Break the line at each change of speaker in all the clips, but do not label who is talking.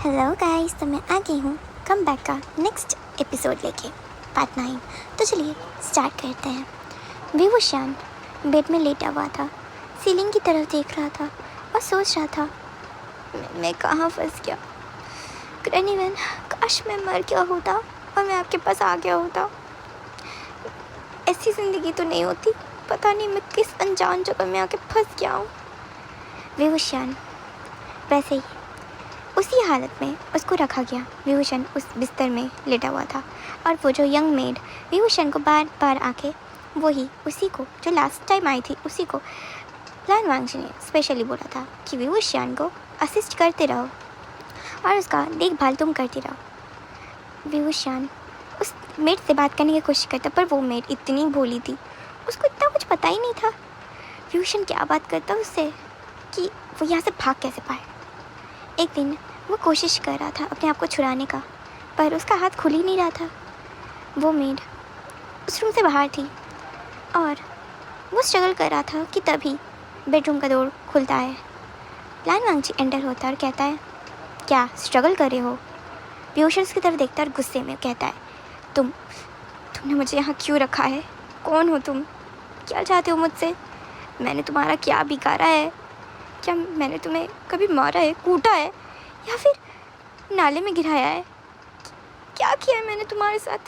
Hello guys, तो मैं आ गई हूँ कम बैक का नेक्स्ट एपिसोड लेके, पार्ट 9। तो चलिए स्टार्ट करते हैं। विभूषण बेड में लेटा हुआ था, सीलिंग की तरफ देख रहा था और सोच रहा था, मैं कहाँ फंस गया। ग्रैनीवन, काश मैं मर गया होता और मैं आपके पास आ गया होता। ऐसी ज़िंदगी तो नहीं होती, पता नहीं मैं किस अनजान जगह में आके फंस गया हूँ। विभूषण वैसे ही उसी हालत में उसको रखा गया। विभूषण उस बिस्तर में लेटा हुआ था और वो जो यंग मेड विभूषण को बार बार आके वही उसी को जो लास्ट टाइम आई थी उसी को लान वांगजी ने स्पेशली बोला था कि विभूषण को असिस्ट करते रहो और उसका देखभाल तुम करते रहो। विभूषण उस मेड से बात करने की कोशिश करता, पर वो मेड इतनी भोली थी, उसको इतना कुछ पता ही नहीं था विभूषण क्या बात करता उससे कि वो यहाँ से भाग कैसे पाए। एक दिन वो कोशिश कर रहा था अपने आप को छुड़ाने का, पर उसका हाथ खुल ही नहीं रहा था। वो मेड उस रूम से बाहर थी और वो स्ट्रगल कर रहा था कि तभी बेडरूम का डोर खुलता है। लान वांगजी एंटर होता है और कहता है, क्या स्ट्रगल कर रहे हो? विभूषण उसकी तरफ देखता है और गुस्से में कहता है, तुमने मुझे यहाँ क्यों रखा है? कौन हो तुम? क्या चाहते हो मुझसे? मैंने तुम्हारा क्या बिगाड़ा है? क्या मैंने तुम्हें कभी मारा है, कूटा है या फिर नाले में गिराया है? क्या किया है मैंने तुम्हारे साथ?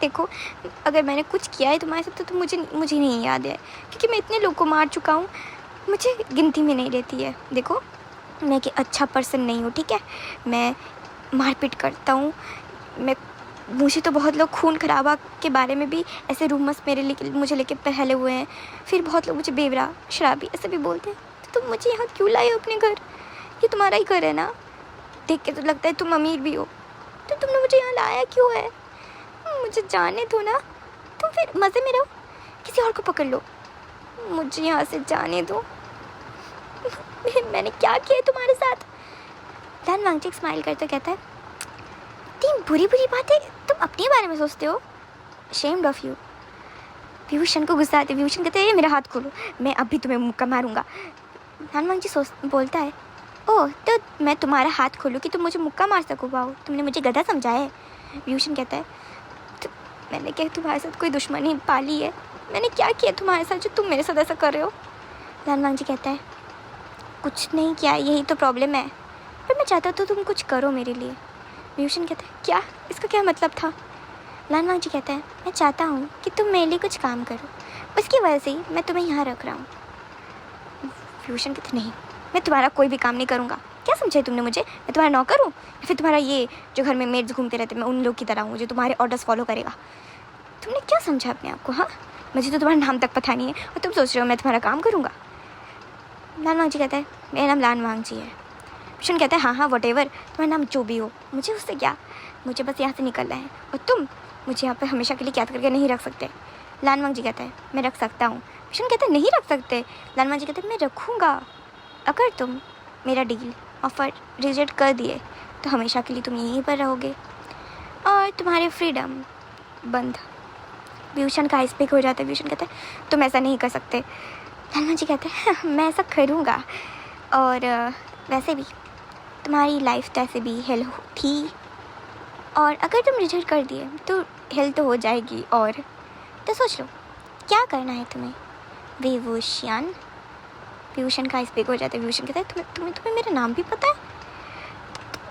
देखो, अगर मैंने कुछ किया है तुम्हारे साथ तो मुझे नहीं याद है, क्योंकि मैं इतने लोगों को मार चुका हूँ, मुझे गिनती में नहीं रहती है। देखो, मैं कि अच्छा पर्सन नहीं हूँ, ठीक है? मैं मारपीट करता हूँ, मुझे तो बहुत लोग खून खराबा के बारे में भी ऐसे रूमर्स मुझे लेके फैले हुए हैं। फिर बहुत लोग मुझे बेवरा, शराबी ऐसे भी बोलते हैं। तुम मुझे यहाँ क्यों लाए हो अपने घर? ये तुम्हारा ही घर है ना? देख के तो लगता है तुम अमीर भी हो, तो तुमने मुझे यहाँ लाया क्यों है? मुझे जाने दो ना, तुम फिर मज़े में रहो, किसी और को पकड़ लो, मुझे यहाँ से जाने दो। मैंने क्या किया है तुम्हारे साथ? लान वांगजी स्माइल करते कहता है, इतनी बुरी बुरी बातें तुम अपने बारे में सोचते हो? Shamed of you. विभूषण को गुस्सा आती है। विभूषण कहते हैं, मेरा हाथ खोलो, मैं अभी तुम्हें मुक्का मारूंगा। लान वांगजी बोलता है, ओह, तो मैं तुम्हारा हाथ खोलूँ कि तुम मुझे मुक्का मार सको? वाओ, तुमने मुझे गधा समझा है। विभूषण कहता है, तो मैंने क्या तुम्हारे साथ कोई दुश्मनी पाली है? मैंने क्या किया तुम्हारे साथ जो तुम मेरे साथ ऐसा कर रहे हो? लान वांगजी कहता है, कुछ नहीं किया, यही तो प्रॉब्लम है, पर मैं चाहता तो तुम कुछ करो मेरे लिए। विभूषण कहता है, क्या? इसका क्या मतलब था? लान वांगजी कहता है, मैं चाहता हूँ कि तुम मेरे लिए कुछ काम करो, उसकी वजह से ही मैं तुम्हें यहाँ रख रहा हूँ। विभूषण कहते, नहीं, मैं तुम्हारा कोई भी काम नहीं करूँगा। क्या समझे तुमने मुझे? मैं तुम्हारा नौकर हूँ या फिर तुम्हारा ये जो घर में मेड्स घूमते रहते मैं उन लोग की तरह हूँ जो तुम्हारे ऑर्डर्स फॉलो करेगा? तुमने क्या समझा अपने आप को? हाँ, मुझे तो तुम्हारा नाम तक पता नहीं है और तुम सोच रहे हो मैं तुम्हारा काम करूँगा? लान वांगजी कहता है, मेरा नाम लान वांगजी है। विभूषण कहता है, हाँ, वटेवर, तुम्हारा नाम जो भी हो, मुझे उससे क्या, मुझे बस यहाँ से निकलना है और तुम मुझे यहाँ पर हमेशा के लिए कैद करके नहीं रख सकते। लान वांगजी कहता है, मैं रख सकता हूँ। विभूषण कहता है, नहीं रख सकते। लान वांगजी कहता है, मैं रखूँगा, अगर तुम मेरा डील ऑफर रिजेक्ट कर दिए तो हमेशा के लिए तुम यहीं पर रहोगे और तुम्हारे फ्रीडम बंद। विभूषण का आइस ब्रेक हो जाता है। विभूषण कहता है, तुम ऐसा नहीं कर सकते। लान वांगजी कहते हैं, मैं ऐसा करूँगा, और वैसे भी तुम्हारी लाइफ तो ऐसे भी हेल थी, और अगर तुम रिजेक्ट कर दिए तो हेल्थ तो हो जाएगी, और तो सोच लो क्या करना है तुम्हें। विभूषण का आइस ब्रेक हो जाता है। विभूषण कहता है, तुम्हें मेरा नाम भी पता है?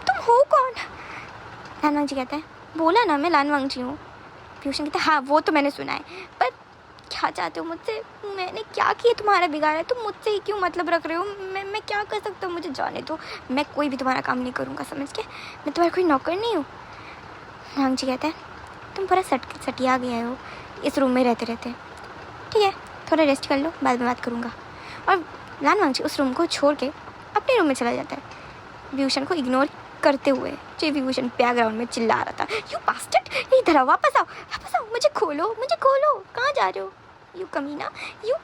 तुम हो कौन? लान वांगजी कहता है, बोला ना, मैं लान वांगजी हूँ। विभूषण कहता है, हाँ, वो तो मैंने सुना है, पर क्या चाहते हो मुझसे? मैंने क्या किया तुम्हारा बिगाड़ा? तुम मुझसे ही क्यों मतलब रख रहे हो? मैं क्या कर सकता हूँ? मुझे जाने दो, मैं कोई भी तुम्हारा काम नहीं करूँगा, समझ के? मैं तुम्हारा कोई नौकर नहीं हूँ। वांगजी कहता है, तुम पूरा सटिया गया हो इस रूम में रहते रहते, ठीक है, थोड़ा रेस्ट कर लो, बाद में बात करूँगा। और लान वांगजी उस रूम को छोड़ के अपने रूम में चला जाता है, विभूषण को इग्नोर करते हुए। जो विभूषण बैकग्राउंड में चिल्ला रहा था, यू बास्टर्ड, इधर आओ, वापस आओ, मुझे खोलो, कहाँ जा रहे हो? यू कमीना, यू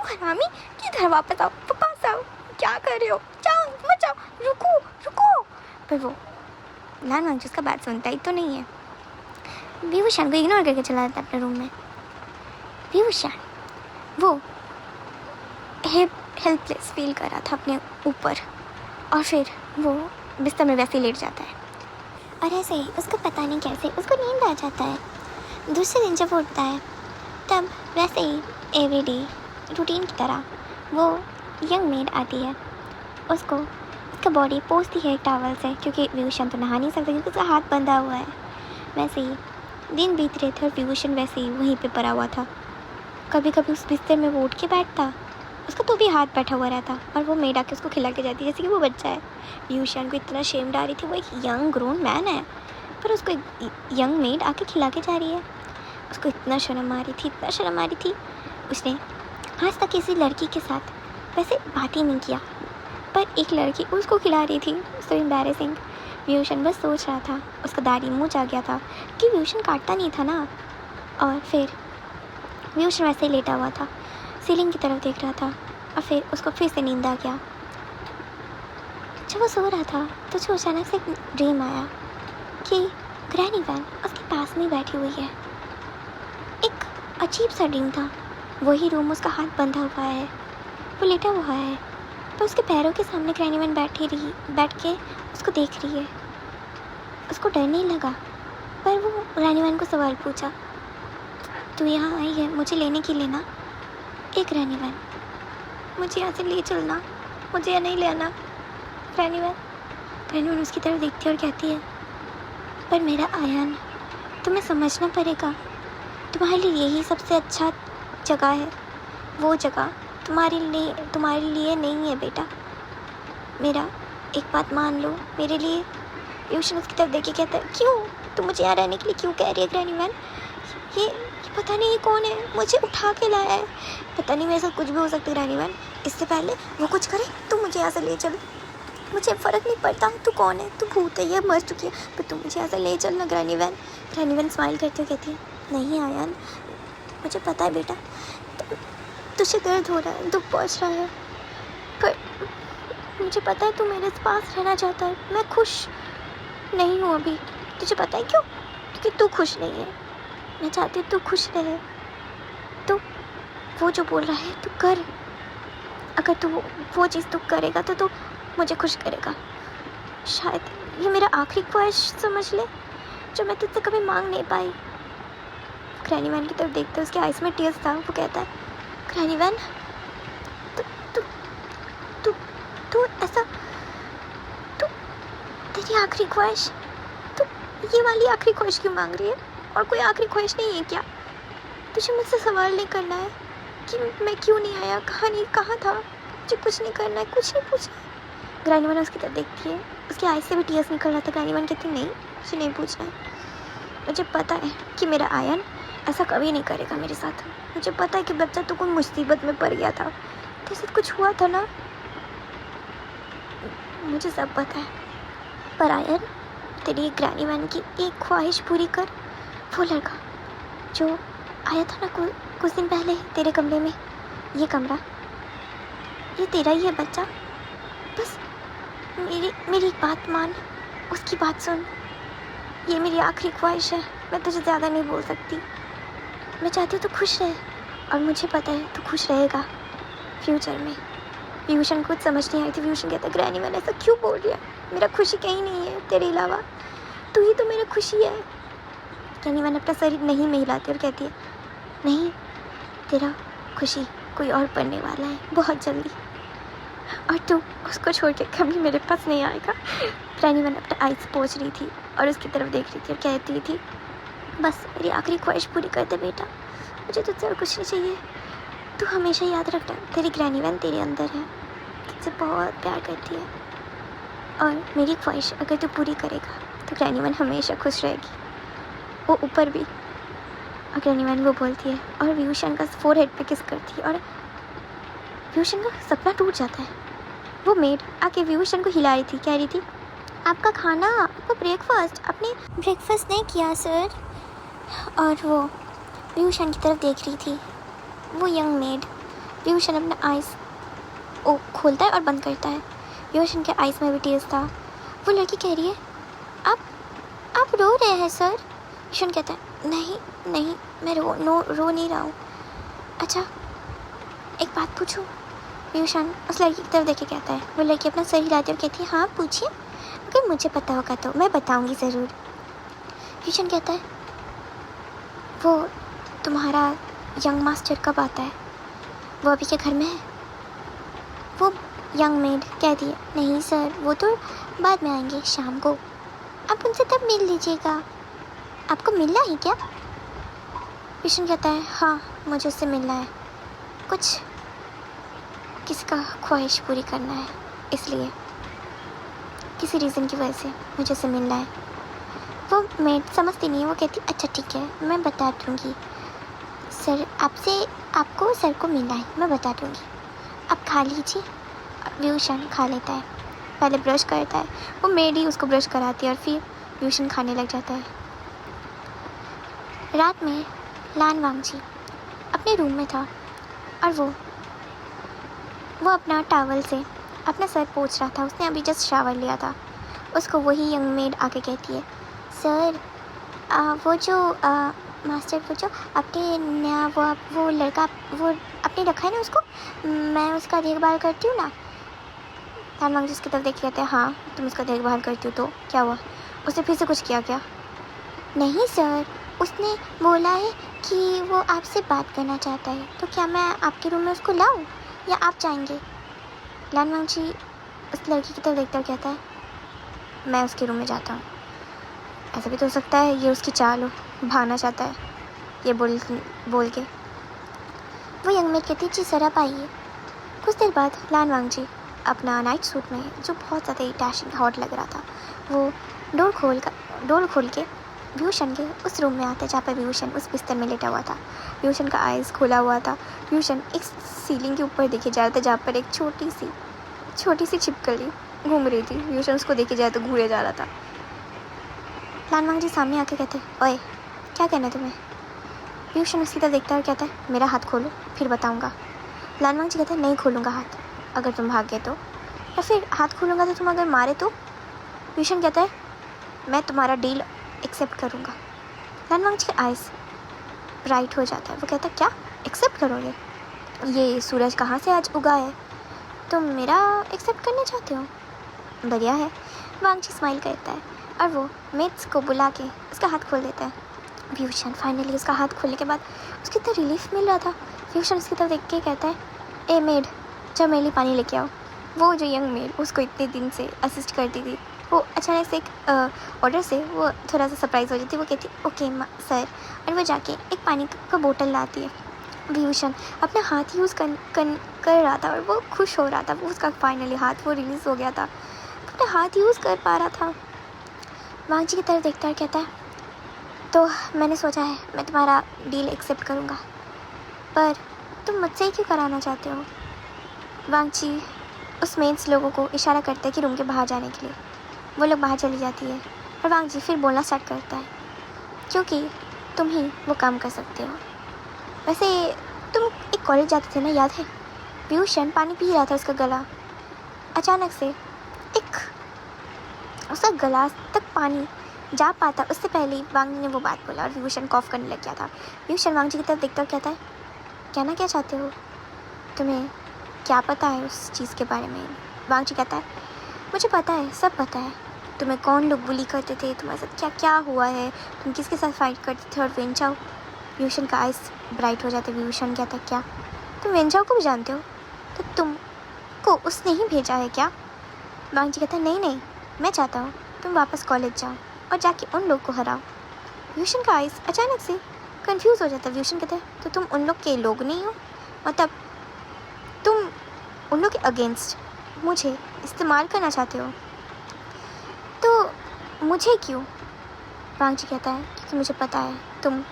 हरामी, इधर वापस आओ, क्या कर रहे हो? जाओ, मत जाओ, रुको। पर वो लान वांगजी उसका बात सुनता ही तो नहीं है। विभूषण को इग्नोर करके चला जाता है अपने रूम में। विभूषण वो हेल्पलेस फील कर रहा था अपने ऊपर, और फिर वो बिस्तर में वैसे ही लेट जाता है। और ऐसे ही उसको पता नहीं कैसे उसको नींद आ जाता है। दूसरे दिन जब वो उठता है तब वैसे ही एवरीडे रूटीन की तरह वो यंग मेड आती है, उसको उसका बॉडी पोंछती है एक टॉवल से, क्योंकि विभूषण तो नहा नहीं सकता क्योंकि उसका हाथ बंधा हुआ है। वैसे ही दिन बीत रहे थे और विभूषण वैसे ही वहीं पे पड़ा हुआ था। कभी कभी उस बिस्तर में वो उठ के बैठता, उसका तो भी हाथ बैठा हुआ रहता और वो मेड आके उसको खिला के जाती जैसे कि वो बच्चा है। विभूषण को इतना शेम आ रही थी, वो एक यंग ग्रोन मैन है पर उसको एक यंग मेड आके खिला के जा रही है। उसको इतना शर्म आ रही थी, इतना शर्म आ रही थी। उसने आज तक किसी लड़की के साथ वैसे बात ही नहीं किया, पर एक लड़की उसको खिला रही थी। So embarrassing. विभूषण बस सोच रहा था, उसका दाढ़ी मुँह जा गया था कि विभूषण काटता नहीं था ना। और फिर विभूषण वैसे ही लेटा हुआ था, सीलिंग की तरफ देख रहा था और फिर उसको फिर से नींद आ गया। जब वो सो रहा था तो उसको अचानक से एक ड्रीम आया कि ग्रैनी वैन उसके पास में बैठी हुई है। एक अजीब सा ड्रीम था। वही रूम, उसका हाथ बंधा हुआ है, वो लेटा हुआ है पर उसके पैरों के सामने ग्रैनी वैन बैठ के उसको देख रही है। उसको डर नहीं लगा, पर वो ग्रैनी वैन को सवाल पूछा, तू यहाँ आई है मुझे लेने के लिए ना? एक ग्रैनी वैन, मुझे यहाँ से ले चलना, मुझे यहाँ नहीं ले आना। ग्रैनी वैन उसकी तरफ देखती है और कहती है, पर मेरा आयन, तुम्हें समझना पड़ेगा, तुम्हारे लिए यही सबसे अच्छा जगह है। वो जगह तुम्हारे लिए नहीं है बेटा। मेरा एक बात मान लो मेरे लिए। विभूषण उसकी तरफ देख के कहता है, क्यों? तुम मुझे यहाँ रहने के लिए क्यों कह रही है ग्रैनी वैन? ये पता नहीं ये कौन है, मुझे उठा के लाया है। पता नहीं मेरे साथ कुछ भी हो सकता है ग्रैनी वैन। इससे पहले वो कुछ करे तो मुझे यहाँ से ले चलो, मुझे फ़र्क नहीं पड़ता तू कौन है, तू भूत है या मर चुकी है, पर तू मुझे यहाँ से ले चलना granny van. Granny van smile करते हुए कहती है, नहीं आयन, मुझे पता है बेटा, तुझे दर्द हो रहा है, दुख पहुँच रहा है, पर मुझे पता है तू मेरे पास रहना चाहता है। मैं खुश नहीं हूँ अभी, तुझे पता है क्यों? क्योंकि तू खुश नहीं है। मैं चाहती हूँ तू खुश रहे, तो वो जो बोल रहा है तू कर। अगर तू वो चीज़ तू करेगा तो तू मुझे खुश करेगा। शायद ये मेरा आखिरी ख्वाहिश समझ ले, जो मैं तुझसे कभी मांग नहीं पाई। ग्रैनी वैन की तरफ देखते उसके आइस में टीयर्स था। वो कहता है, ग्रैनी वैन, तू ऐसा, तेरी आखिरी ख्वाहिश, तू ये वाली आखिरी ख्वाहिश क्यों मांग रही है? और कोई आखिरी ख्वाहिश नहीं है क्या? तुझे मुझसे सवाल नहीं करना है कि मैं क्यों नहीं आया, कहाँ था, मुझे कुछ नहीं करना है, कुछ नहीं पूछना। ग्रैनी वैन उसकी तरफ देखती है, उसके आइस से भी टीयर्स निकल रहा था। ग्रैनी वैन कहती, नहीं मुझे नहीं पूछना है, मुझे पता है कि मेरा आयन ऐसा कभी नहीं करेगा मेरे साथ। मुझे पता है कि बच्चा तो कोई मुसीबत में पड़ गया था, तो साथ कुछ हुआ था ना, मुझे सब पता है। पर आयन, तेरी ग्रैनी वैन की एक ख्वाहिश पूरी कर। वो लड़का जो आया था ना कुछ दिन पहले तेरे कमरे में, ये कमरा, ये तेरा ही है बच्चा। बस मेरी एक बात मान, उसकी बात सुन। ये मेरी आखिरी ख्वाहिश है, मैं तुझे ज़्यादा नहीं बोल सकती। मैं चाहती हूँ तू खुश रहे, और मुझे पता है तू खुश रहेगा फ्यूचर में। विभूषण को कुछ समझ नहीं आई थी। विभूषण कहता है, ग्रैनी वैन ऐसा क्यों बोल रही है? मेरा खुशी कहीं नहीं है तेरे अलावा, तू ही तो मेरा खुशी है। ग्रैनी वैन अपना शरीर नहीं में हिलाती और कहती है, नहीं, तेरा खुशी कोई और पढ़ने वाला है बहुत जल्दी, और तू उसको छोड़ के कभी मेरे पास नहीं आएगा। ग्रैनी वैन अपना आइस पोंछ रही थी और उसकी तरफ देख रही थी और कहती थी, बस मेरी आखिरी ख्वाहिश पूरी कर दे बेटा, मुझे तुझसे और कुछ नहीं चाहिए। तू हमेशा याद रखना, तेरी ग्रैनी वैन तेरे अंदर है, तुझसे बहुत प्यार करती है, और मेरी ख्वाहिश अगर तू पूरी करेगा तो ग्रैनी वैन हमेशा खुश रहेगी, वो ऊपर भी। और ग्रैनी वैन वो बोलती है और विभूषण का फोरहेड पे किस करती है, और विभूषण का सपना टूट जाता है। वो मेड आके विभूषण को हिला रही थी, कह रही थी, आपका खाना, आपका ब्रेकफास्ट, आपने ब्रेकफास्ट नहीं किया सर। और वो विभूषण की तरफ देख रही थी, वो यंग मेड। विभूषण अपना आइस खोलता है और बंद करता है। विभूषण के आइस में भी टीयर्स था। वो लड़की कह रही है, आप रो रहे हैं सर? विभूषण कहता है, नहीं मैं रो नहीं रहा हूँ। अच्छा एक बात पूछूं? विभूषण उस लड़की की तरफ देख के कहता है। वो लड़की अपना सर हिलाती है और कहती है, हाँ पूछिए। अगर मुझे पता होगा तो मैं बताऊंगी ज़रूर। व्यूशन कहता है वो तुम्हारा यंग मास्टर कब आता है? वो अभी के घर में है? वो यंग मेड कहती है नहीं सर, वो तो बाद में आएंगे शाम को, आप उनसे तब मिल लीजिएगा। आपको मिलना है क्या? व्यूशन कहता है हाँ, मुझे उससे मिलना है, कुछ किसी का ख्वाहिश पूरी करना है, इसलिए किसी रीज़न की वजह से मुझे उससे मिलना है। वो मेड समझती नहीं है, वो कहती अच्छा ठीक है, मैं बता दूँगी सर, आपको सर को मिलना है, मैं बता दूँगी, आप खा लीजिए। व्यूशन खा लेता है, पहले ब्रश करता है, वो मेड ही उसको ब्रश कराती है और फिर व्यूशन खाने लग जाता है। रात में लान वांगजी अपने रूम में था और वो अपना टॉवल से अपना सर पोंछ रहा था। उसने अभी जस्ट शावर लिया था। उसको वही यंग मेड आके कहती है सर, वो जो मास्टर, वो जो अपने नया वो लड़का वो अपने रखा है ना, उसको मैं उसका देखभाल करती हूँ ना। लान वांगजी उसकी तरफ देख के कहते हैं हाँ, तुम उसका देखभाल करती हो तो क्या हुआ? उसने फिर से कुछ किया क्या? नहीं सर, उसने बोला है कि वो आपसे बात करना चाहता है, तो क्या मैं आपके रूम में उसको लाऊं या आप जाएंगे? लान वांगजी उस लड़की की तरफ देखता हुआ कहता है मैं उसके रूम में जाता हूँ। ऐसा भी तो हो सकता है ये उसकी चाल हो, भागना चाहता है, ये बोल के वो यंग मेड कहती जी सर आप आइए। कुछ देर बाद लान वांगजी अपना नाइट सूट में, जो बहुत ज़्यादा ही डैशिंग हॉट लग रहा था, वो डोर खोल के व्यूशन के उस रूम में आता है जहाँ पर व्यूशन उस बिस्तर में लेटा हुआ था। व्यूशन का आइज़ खुला हुआ था। व्यूशन एक सीलिंग के ऊपर देखे जा रहा था जहाँ पर एक छोटी सी छिपकली घूम रही थी। व्यूशन उसको देखे जाए तो घूरे जा रहा था। लान वांगजी सामने आके कहते ओए क्या कहना है तुम्हें? व्यूशन उसकी तरफ देखता है और कहता है मेरा हाथ खोलो फिर बताऊँगा। लान वांगजी कहता है नहीं खोलूँगा हाथ, अगर तुम भाग गए तो, या फिर हाथ खोलूँगा तो तुम अगर मारे तो। व्यूशन कहता है मैं तुम्हारा डील एक्सेप्ट करूँगा। लान वांगजी के आइज़ ब्राइट हो जाता है। वो कहता है क्या एक्सेप्ट करोगे? ये सूरज कहाँ से आज उगा है, तुम मेरा एक्सेप्ट करना चाहते हो? बढ़िया है। वांगजी स्माइल करता है और वो मेट्स को बुला के उसका हाथ खोल देता है। व्यूशन फाइनली उसका हाथ खोलने के बाद उसको इतना रिलीफ मिल रहा था। व्यूशन उसकी तरफ देख के कहता है ए मेड, जब मेरे लिए पानी लेके आओ। वो जो यंग मेड उसको इतने दिन से असिस्ट करती थी, वो अचानक से एक ऑर्डर से वो थोड़ा सा सरप्राइज़ हो जाती है। वो कहती ओके सर, और वो जाके एक पानी का बोतल लाती है। व्यूशन अपना हाथ यूज़ कर रहा था और वो खुश हो रहा था। वो उसका फाइनली हाथ वो रिलीज़ हो गया था, अपना हाथ यूज़ कर पा रहा था। वांगजी की तरफ देखता है कहता है तो मैंने सोचा है मैं तुम्हारा डील एक्सेप्ट करूँगा, पर तुम मुझसे ही क्यों कराना चाहते हो? वांगजी उस मेड्स लोगों को इशारा करता है कि रूम के बाहर जाने के लिए। वो लोग बाहर चली जाती है और वांगजी फिर बोलना स्टार्ट करता है क्योंकि तुम ही वो काम कर सकते हो। वैसे तुम एक कॉलेज जाते थे ना, याद है? व्यूशन पानी पी रहा था, उसका गला अचानक से उसका गला तक पानी जा पाता उससे पहले ही वांगजी ने वो बात बोला और व्यूशन कॉफ करने लग गया था। व्यूशन वांगजी की तरफ देखता कहता है कहना क्या चाहते हो? तुम्हें क्या पता है उस चीज़ के बारे में? वांगजी कहता है मुझे पता है, सब पता है। तुम्हें कौन लोग बुली करते थे, तुम्हारे साथ क्या क्या हुआ है, तुम किसके साथ फाइट करते थे और वेंचाओ। व्यूशन का आइस ब्राइट हो जाता है। व्यूशन कहता है क्या तुम वेंचाओ को भी जानते हो? तो तुमको उसने ही भेजा है क्या? वांगजी कहता है नहीं, मैं चाहता हूँ तुम वापस कॉलेज जाओ और जाके उन लोग को हराओ। व्यूशन का आइस अचानक से कंफ्यूज हो जाता है। व्यूशन कहता है तो तुम उन लोग के लोग नहीं हो, मतलब तुम उन लोग के अगेंस्ट मुझे इस्तेमाल करना चाहते हो? तो मुझे क्यों? वांगजी कहता है क्योंकि मुझे पता है तुम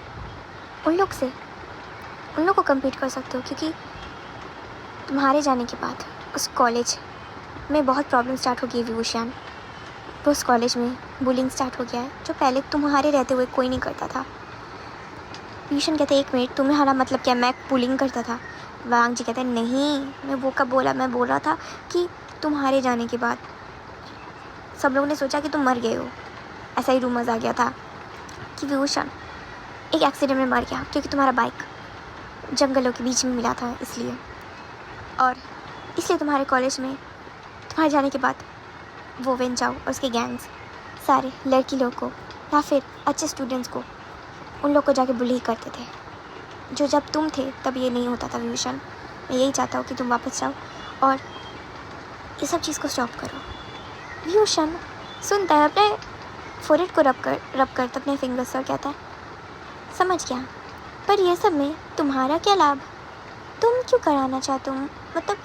उन लोग को कम्पीट कर सकते हो, क्योंकि तुम्हारे जाने के बाद उस कॉलेज में बहुत प्रॉब्लम स्टार्ट हो गई। व्यूशन तो उस कॉलेज में बुलिंग स्टार्ट हो गया है, जो पहले तुम्हारे रहते हुए कोई नहीं करता था। व्यूशन कहते एक मिनट, तुम्हारा मतलब क्या मैं बुलिंग करता था? वांगजी कहते हैं नहीं, मैं वो कब बोला? मैं बोल रहा था कि तुम्हारे जाने के बाद सब लोगों ने सोचा कि तुम मर गए हो। ऐसा ही रूमर्स आ गया था कि व्यूशन एक एक्सीडेंट में मर गया क्योंकि तुम्हारा बाइक जंगलों के बीच में मिला था, इसलिए तुम्हारे कॉलेज में तुम्हारे जाने के बाद वो वेन जाओ और उसके गैंग्स सारे लड़की लोग को या फिर अच्छे स्टूडेंट्स को, उन लोग को जाके बुली करते थे। जो जब तुम थे तब ये नहीं होता था विभूषण। मैं यही चाहता हूँ कि तुम वापस जाओ और ये सब चीज़ को स्टॉप करो। विभूषण सुनता है, अपने फोरहेड को रब करता अपने फिंगर्स और कहता है समझ गया, पर ये सब में तुम्हारा क्या लाभ? तुम क्यों कराना चाहते हो? मतलब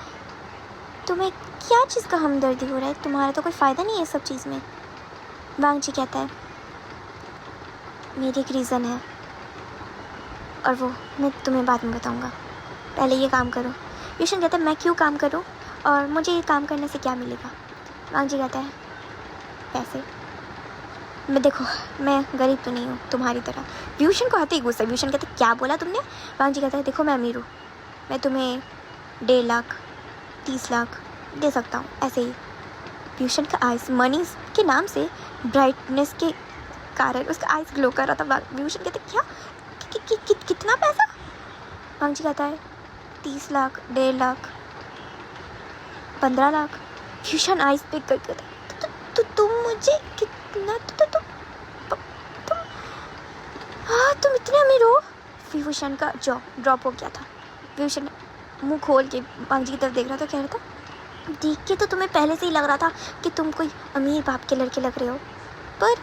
तुम्हें क्या चीज़ का हमदर्दी हो रहा है? तुम्हारा तो कोई फ़ायदा नहीं है सब चीज़ में। वांग जी कहता है मेरी एक रीज़न है और वो मैं तुम्हें बाद में बताऊंगा, पहले ये काम करो। विभूषण कहता है मैं क्यों काम करूं और मुझे ये काम करने से क्या मिलेगा? वांग जी कहता है पैसे। मैं देखो, मैं गरीब तो नहीं हूँ तुम्हारी तरह। विभूषण को आते ही गुस्सा। विभूषण कहते क्या बोला तुमने? वांग जी कहता है देखो मैं अमीर हूँ, मैं तुम्हें 1.5 लाख 30 लाख दे सकता हूँ ऐसे ही। विभूषण का आइस मनी के नाम से ब्राइटनेस के कारण उसका आइस ग्लो कर रहा था। विभूषण कहते क्या कितना पैसा? वांग जी कहता है 30 लाख 1.5 लाख 15 लाख। विभूषण आइस पिक कर कहता तो तुम मुझे कितना तुम इतने अमीर हो? विभूषण का जॉ ड्रॉप हो गया था। विभूषण मुंह खोल के वांग जी की तरफ देख रहा था, कह रहा था देख के तो तुम्हें पहले से ही लग रहा था कि तुम कोई अमीर बाप के लड़के लग रहे हो, पर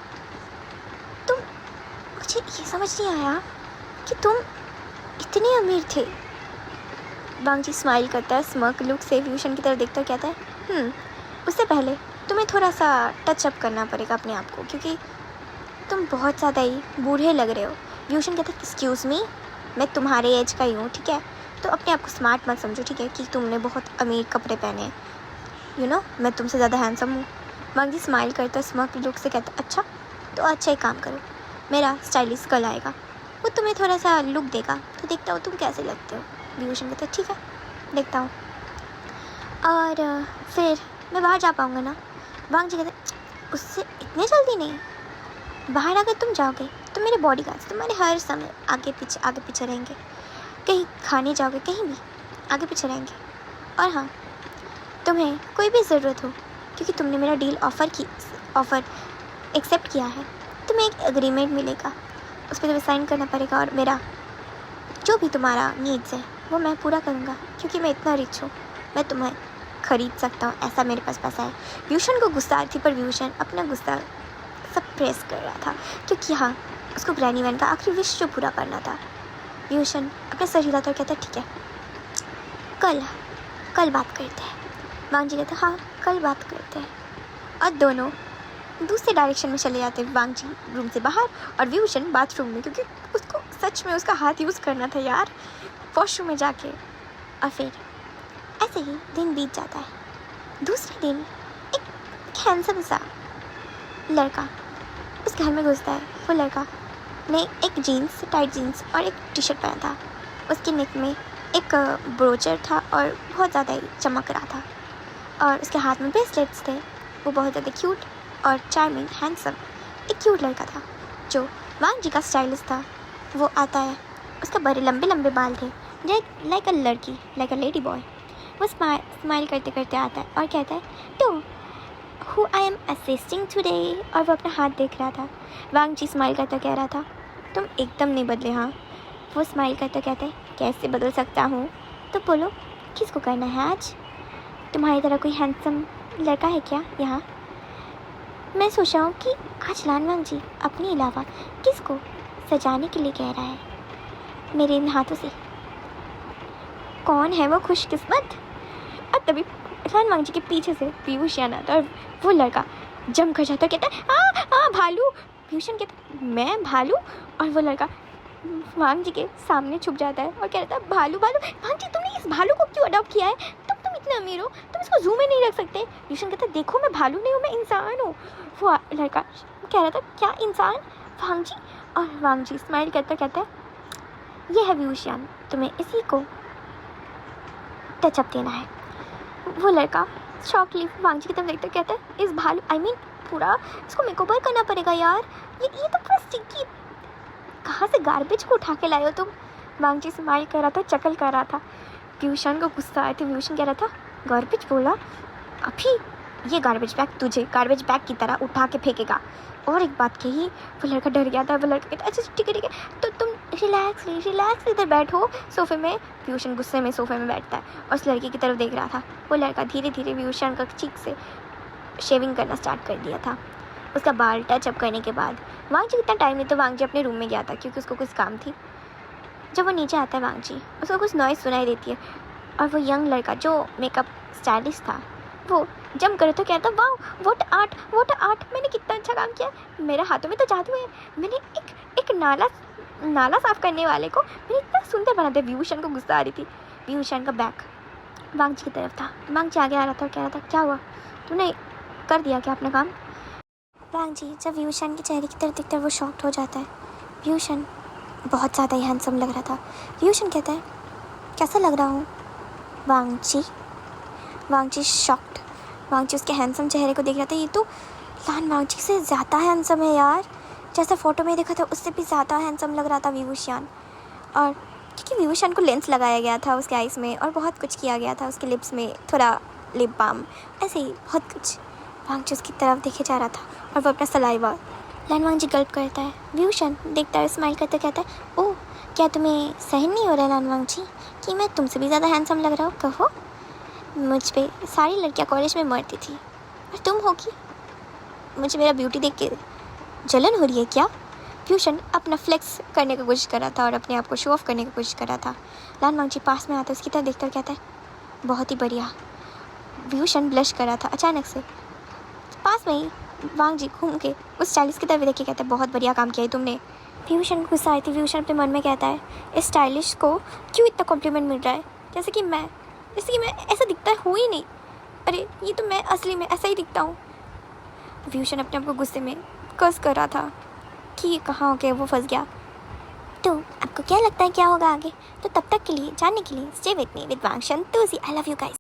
तुम मुझे ये समझ नहीं आया कि तुम इतने अमीर थे। वांग जी स्माइल करता है स्मर्क लुक से विभूषण की तरफ देखता कहता है उससे पहले तुम्हें थोड़ा सा टचअप करना पड़ेगा अपने आप को, क्योंकि तुम बहुत ज़्यादा ही बूढ़े लग रहे हो। विभूषण कहता है एक्सक्यूज़ मी, मैं तुम्हारे एज का ही हूँ, ठीक है? तो अपने आप को स्मार्ट मत समझो, ठीक है, कि तुमने बहुत अमीर कपड़े पहने हैं। यू नो मैं तुमसे ज़्यादा हैंडसम हूँ। वांग जी स्माइल करता है स्मर्क लुक से कहता अच्छा, तो अच्छा ही काम करो, मेरा स्टाइलिस्ट कल आएगा, वो तुम्हें थोड़ा सा लुक देगा, तो देखता हो तुम कैसे लगते हो। विभूषण कहता है ठीक है देखता हूँ, और फिर मैं बाहर जा पाऊँगा ना? वांग जी कहते उससे इतने जल्दी नहीं, बाहर अगर तुम जाओगे तो मेरे बॉडीगार्ड्स तुम्हारे हर समय आगे पीछे रहेंगे, कहीं खाने जाओगे कहीं भी आगे पीछे रहेंगे। और हाँ, तुम्हें कोई भी ज़रूरत हो, क्योंकि तुमने मेरा डील ऑफ़र एक्सेप्ट किया है, तुम्हें एक एग्रीमेंट मिलेगा, उस पर तुम्हें साइन करना पड़ेगा, और मेरा जो भी तुम्हारा नीड्स है वो मैं पूरा करूँगा, क्योंकि मैं इतना रिच हूँ, मैं तुम्हें खरीद सकता हूँ, ऐसा मेरे पास पैसा है। विभूषण को गुस्सा आ रही थी, पर विभूषण अपना गुस्सा सप्रेस कर रहा था, क्योंकि हाँ उसको ग्रैनी वैन का आखिरी विश जो पूरा करना था। विभूषण अपना सर हिलाता और कहता ठीक है कल बात करते हैं। वांग जी कहते हाँ कल बात करते हैं, और दोनों दूसरे डायरेक्शन में चले जाते हैं। वांग जी रूम से बाहर और विभूषण बाथरूम में, क्योंकि उसको सच में उसका हाथ यूज़ करना था यार, वॉशरूम में जाके। और फिर ऐसे ही दिन बीत जाता है। दूसरे दिन एक हैंडसम सा लड़का उस घर में घुसता है। वो लड़का ने एक टाइट जीन्स और एक टी शर्ट पहना था, उसके नेक में एक ब्रोचर था और बहुत ज़्यादा ही चमक रहा था, और उसके हाथ में ब्रेसलेट्स थे। वो बहुत ज़्यादा क्यूट और चार्मिंग हैंडसम एक क्यूट लड़का था, जो वांग जी का स्टाइलिस्ट था। वो आता है, उसका बड़े लंबे लंबे बाल थे, लाइक अ लेडी बॉय। वो स्माइल करते करते आता है और कहता है तो who I am assisting today, और वो अपना हाथ देख रहा था। वांग जी स्माइल करता कह रहा था तुम एकदम नहीं बदले। हाँ, वो स्माइल करता कहता है कैसे बदल सकता हूँ, तो बोलो किसको करना है आज? तुम्हारी तरह कोई हैंडसम लड़का है क्या यहाँ? मैं सोच रहा हूँ कि आज वांग जी अपने अलावा किसको सजाने के लिए कह रहा है मेरे इन हाथों से। कौन है वो खुशकिस्मत? और तभी वांग जी के पीछे से विभूषण आता और वो लड़का जम कर जाता, कहता है भालू। विभूषण कहता मैं भालू? और वो लड़का वांग जी के सामने छुप जाता है और कहता है भालू। वांग जी तुमने इस भालू को क्यों अडॉप्ट किया है? तुम इतने अमीर हो, तुम इसको जू में नहीं रख सकते। विभूषण कहता देखो मैं भालू नहीं हूँ, मैं इंसान हूँ। वो लड़का कह रहा था क्या इंसान? वांग जी। और वांग जी स्माइल करता कहता है ये है विभूषण, तुम्हें इसी को टचअप देना है। वो लड़का शॉकली वांग जी की तरफ देखते कहता है इस भालू पूरा इसको मेकओवर करना पड़ेगा यार, ये तो पूरा स्टिकी, कहाँ से गार्बेज को उठा के लाए हो तुम? वांग जी स्माइल कर रहा था, चकल कर रहा था। विभूषण को गुस्सा आया था। विभूषण कह रहा था गार्बेज बोला? अभी ये गार्बेज बैग तुझे गार्बेज बैग की तरह उठा के फेंकेगा। और एक बात कही, वो लड़का डर गया था। वो लड़का कहता अच्छा ठीक है तो तुम रिलैक्स इधर बैठो सोफे में। पीयूषन गुस्से में सोफे में बैठता है और उस लड़की की तरफ देख रहा था। वो लड़का धीरे धीरे पीयूषन का चीक से शेविंग करना स्टार्ट कर दिया था। उसका बाल टच अप करने के बाद वांगजी इतना टाइम नहीं तो वांगजी अपने रूम में गया था क्योंकि उसको कुछ काम थी। जब वो नीचे आता है वांगजी, उसको कुछ नॉइज़ सुनाई देती है और वो यंग लड़का जो मेकअप स्टाइलिस्ट था वो जंप करे तो कहता वाओ व्हाट आर्ट, मैंने कितना अच्छा काम किया, मेरे हाथों में तो जादू है। मैंने एक नाला साफ करने वाले को मैंने इतना सुंदर बना दिया। विभूषण को गुस्सा आ रही थी। विभूषण का बैक वांगजी की तरफ था। वांगजी आगे आ रहा था और कह रहा था क्या हुआ, तूने कर दिया क्या अपना काम? वांगजी जब विभूषण के चेहरे की तरफ देखता है वो शॉक्ड हो जाता है। विभूषण बहुत ज़्यादा ही हैंडसम लग रहा था। विभूषण कहता है कैसा लग रहा हूँ? वांगजी शॉक्ड। वांगजी उसके हैंडसम चेहरे को देख रहा था। ये तो लान वांगजी से ज़्यादा हैंडसम है यार, जैसा फ़ोटो में देखा था उससे भी ज़्यादा हैंडसम लग रहा था विभूषण। और क्योंकि विभूषण को लेंस लगाया गया था उसके आइज़ में और बहुत कुछ किया गया था, उसके लिप्स में थोड़ा लिप बाम, ऐसे ही बहुत कुछ। वांगजी उसकी तरफ देखे जा रहा था और वो अपना सलाइवा लान वांगजी गल्प करता है। विभूषण देखता है, स्माइल करते कहता है ओह क्या तुम्हें सहन नहीं हो रहा लान वांगजी कि मैं तुमसे भी ज़्यादा हैंडसम लग रहा हूँ? कहो, मुझ पे सारी लड़कियाँ कॉलेज में मरती थी और तुम होगी, मुझे मेरा ब्यूटी देख के जलन हो रही है क्या? विभूषण अपना फ्लेक्स करने की कोशिश कर रहा था और अपने आप को शो ऑफ करने की कोशिश कर रहा था। लान वांगजी पास में आता है, उसकी तरफ देखकर कहता है बहुत ही बढ़िया। विभूषण ब्लश कर रहा था। अचानक से पास में ही वांगजी घूम के उस स्टाइलिस्ट की तरफ देख के कहता है बहुत बढ़िया काम किया है तुमने। विभूषण को गुस्सा आई थी। विभूषण अपने मन में कहता है इस स्टाइलिस्ट को क्यों इतना कॉम्प्लीमेंट मिल रहा है, जैसे कि मैं ऐसा दिखता हो ही नहीं। अरे ये तो मैं असली में ऐसा ही दिखता हूँ। विभूषण अपने आप को गुस्से में कर्स कर रहा था कि कहाँ हो के वो फंस गया। तो आपको क्या लगता है क्या होगा आगे? तो तब तक के लिए जानने के लिए stay with me with Wang Santoshi. I love you guys.